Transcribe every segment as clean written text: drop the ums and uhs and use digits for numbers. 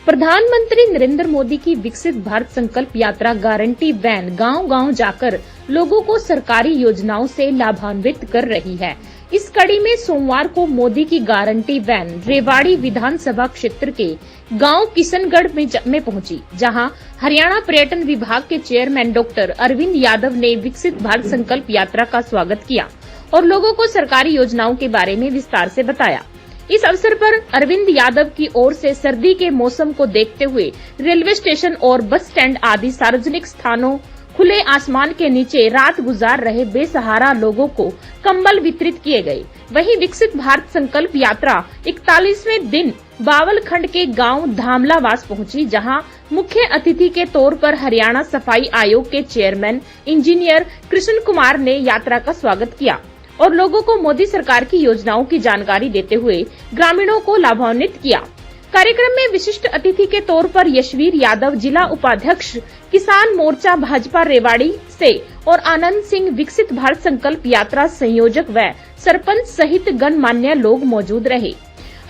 प्रधानमंत्री नरेंद्र मोदी की विकसित भारत संकल्प यात्रा गारंटी वैन गांव-गांव जाकर लोगों को सरकारी योजनाओं से लाभान्वित कर रही है। इस कड़ी में सोमवार को मोदी की गारंटी वैन रेवाड़ी विधानसभा क्षेत्र के गांव किशनगढ़ में पहुंची, जहां हरियाणा पर्यटन विभाग के चेयरमैन डॉक्टर अरविंद यादव ने विकसित भारत संकल्प यात्रा का स्वागत किया और लोगों को सरकारी योजनाओं के बारे में विस्तार से बताया। इस अवसर पर अरविंद यादव की ओर से सर्दी के मौसम को देखते हुए रेलवे स्टेशन और बस स्टैंड आदि सार्वजनिक स्थानों, खुले आसमान के नीचे रात गुजार रहे बेसहारा लोगों को कंबल वितरित किए गए। वहीं विकसित भारत संकल्प यात्रा 41वें दिन बावलखंड के गांव धामलावास पहुंची, जहां मुख्य अतिथि के तौर पर हरियाणा सफाई आयोग के चेयरमैन इंजीनियर कृष्ण कुमार ने यात्रा का स्वागत किया और लोगों को मोदी सरकार की योजनाओं की जानकारी देते हुए ग्रामीणों को लाभान्वित किया। कार्यक्रम में विशिष्ट अतिथि के तौर पर यशवीर यादव, जिला उपाध्यक्ष किसान मोर्चा भाजपा रेवाड़ी से, और आनंद सिंह, विकसित भारत संकल्प यात्रा संयोजक व सरपंच सहित गणमान्य लोग मौजूद रहे।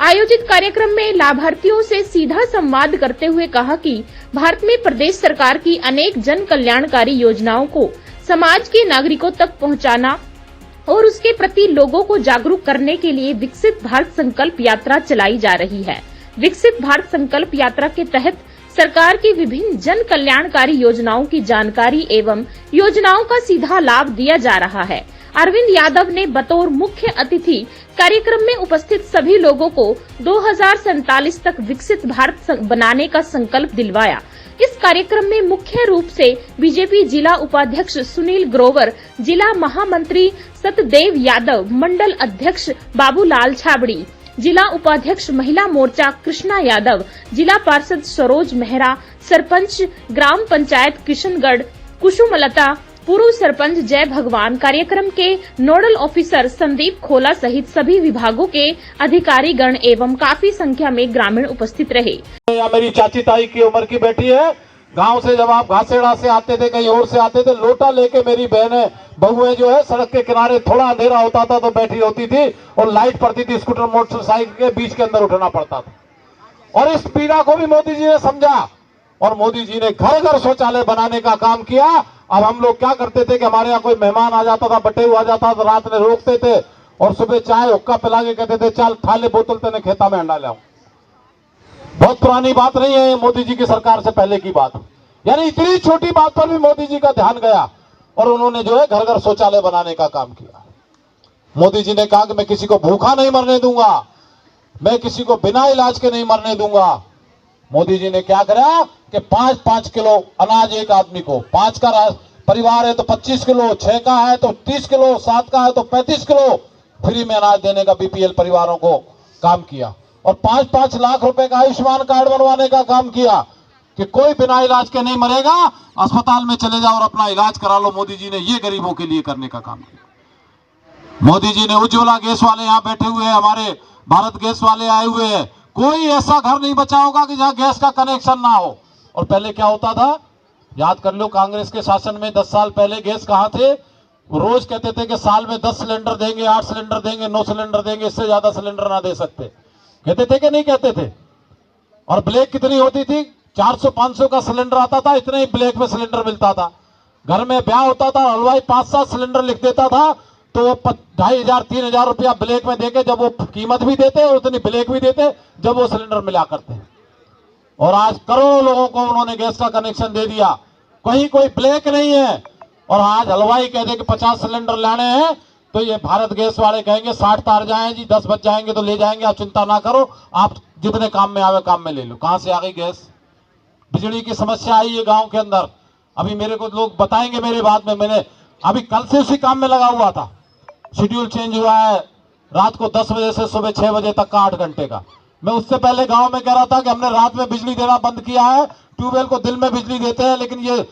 आयोजित कार्यक्रम में लाभार्थियों से सीधा संवाद करते हुए कहा कि भारत में प्रदेश सरकार की अनेक जन कल्याणकारी योजनाओं को समाज के नागरिकों तक पहुंचाना और उसके प्रति लोगों को जागरूक करने के लिए विकसित भारत संकल्प यात्रा चलाई जा रही है। विकसित भारत संकल्प यात्रा के तहत सरकार की विभिन्न जन कल्याणकारी योजनाओं की जानकारी एवं योजनाओं का सीधा लाभ दिया जा रहा है। अरविंद यादव ने बतौर मुख्य अतिथि कार्यक्रम में उपस्थित सभी लोगों को 2047 तक विकसित भारत बनाने का संकल्प दिलवाया। इस कार्यक्रम में मुख्य रूप से बीजेपी जिला उपाध्यक्ष सुनील ग्रोवर, जिला महामंत्री सतदेव यादव, मंडल अध्यक्ष बाबूलाल छाबड़ी, जिला उपाध्यक्ष महिला मोर्चा कृष्णा यादव, जिला पार्षद सरोज मेहरा, सरपंच ग्राम पंचायत किशनगढ़ कुसुमलता, पूर्व सरपंच जय भगवान, कार्यक्रम के नोडल ऑफिसर संदीप खोला सहित सभी विभागों के अधिकारी गण एवं काफी संख्या में ग्रामीण उपस्थित रहे। मेरी चाची ताई की उम्र की बेटी है। गांव से जब आप घासेड़ा से आते थे, कहीं और से आते थे, लोटा लेके मेरी बहनें बहुएं जो है सड़क के किनारे, थोड़ा अंधेरा होता था तो बैठी होती थी और लाइट पड़ती थी, स्कूटर मोटरसाइकिल के बीच के अंदर उठना पड़ता था। और इस पीड़ा को भी मोदी जी ने समझा और मोदी जी ने घर घर शौचालय बनाने का काम किया। अब हम लोग क्या करते थे कि हमारे यहाँ कोई मेहमान आ जाता था, बटे हुआ जाता था, रात में रोकते थे और सुबह चाय हुक्का पिला के कहते थे चल थाले बोतल तेने खेता में अंडा लाओ। बहुत पुरानी बात नहीं है, मोदी जी की सरकार से पहले की बात। यानी इतनी छोटी बात पर भी मोदी जी का ध्यान गया और उन्होंने जो है घर घर शौचालय बनाने का काम किया। मोदी जी ने कहा कि मैं किसी को भूखा नहीं मरने दूंगा, मैं किसी को बिना इलाज के नहीं मरने दूंगा। मोदी जी ने क्या करा कि 5-5 किलो अनाज एक आदमी को, 5 का परिवार है तो 25 किलो, 6 का है तो 30 किलो, 7 का है तो 35 किलो फ्री में अनाज देने का बीपीएल परिवारों को काम किया और 5-5 लाख रुपए का आयुष्मान कार्ड बनवाने का काम किया कि कोई बिना इलाज के नहीं मरेगा, अस्पताल में चले जाओ और अपना इलाज करा लो। मोदी जी ने ये गरीबों के लिए करने का काम किया। मोदी जी ने उज्ज्वला गैस वाले यहाँ बैठे हुए हैं, हमारे भारत गैस वाले आए हुए हैं, कोई ऐसा घर नहीं बचा होगा कि जहां गैस का कनेक्शन ना हो। और पहले क्या होता था, याद कर लो, कांग्रेस के शासन में 10 साल पहले गैस कहां थे? रोज कहते थे कि साल में 10 सिलेंडर देंगे, 8 सिलेंडर देंगे, 9 सिलेंडर देंगे, इससे ज्यादा सिलेंडर ना दे सकते। कहते थे कि नहीं कहते थे? और ब्लैक कितनी होती थी? 400-500 का सिलेंडर आता था, इतने ही ब्लैक में सिलेंडर मिलता था। घर में ब्याह होता था, हलवाई 5-7 सिलेंडर लिख देता था तो वो 2500-3000 रुपया ब्लैक में देके, जब वो कीमत भी देते और उतनी ब्लैक भी देते जब वो सिलेंडर मिला करते। और आज करोड़ों लोगों को उन्होंने गैस का कनेक्शन दे दिया, कहीं कोई ब्लैक नहीं है। और आज हलवाई कह दे कि 50 सिलेंडर लाने हैं तो ये भारत गैस वाले कहेंगे 60 तार जाएं जी, 10 बज जाएंगे तो ले जाएंगे, आप चिंता ना करो, आप जितने काम में आवे काम में ले लो। कहां से आ गई गैस? बिजली की समस्या आई है गांव के अंदर। अभी मेरे को लोग बताएंगे मेरे बाद में, मैंने अभी कल से उसी काम में लगा हुआ था। शेड्यूल चेंज हुआ है, रात को 10 बजे से सुबह 6 बजे तक का 8 घंटे का। मैं उससे पहले गांव में कह रहा था कि हमने रात में बिजली देना बंद किया है, ट्यूबवेल को दिन में बिजली देते हैं, लेकिन ये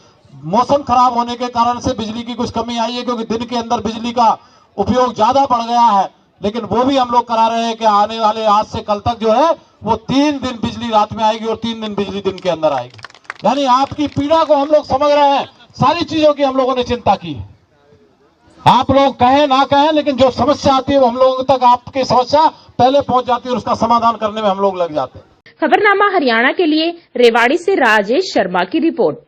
मौसम खराब होने के कारण से बिजली की कुछ कमी आई है, क्योंकि दिन के अंदर बिजली का उपयोग ज्यादा बढ़ गया है। लेकिन वो भी हम लोग करा रहे हैं कि आने वाले आज से कल तक जो है वो 3 दिन बिजली रात में आएगी और 3 दिन बिजली दिन के अंदर आएगी। यानी आपकी पीड़ा को हम लोग समझ रहे हैं, सारी चीजों की हम लोगों ने चिंता की है। आप लोग कहें ना कहें, लेकिन जो समस्या आती है वो हम लोगों तक, आपकी समस्या पहले पहुंच जाती है और उसका समाधान करने में हम लोग लग जाते हैं। खबरनामा हरियाणा के लिए रेवाड़ी से राजेश शर्मा की रिपोर्ट।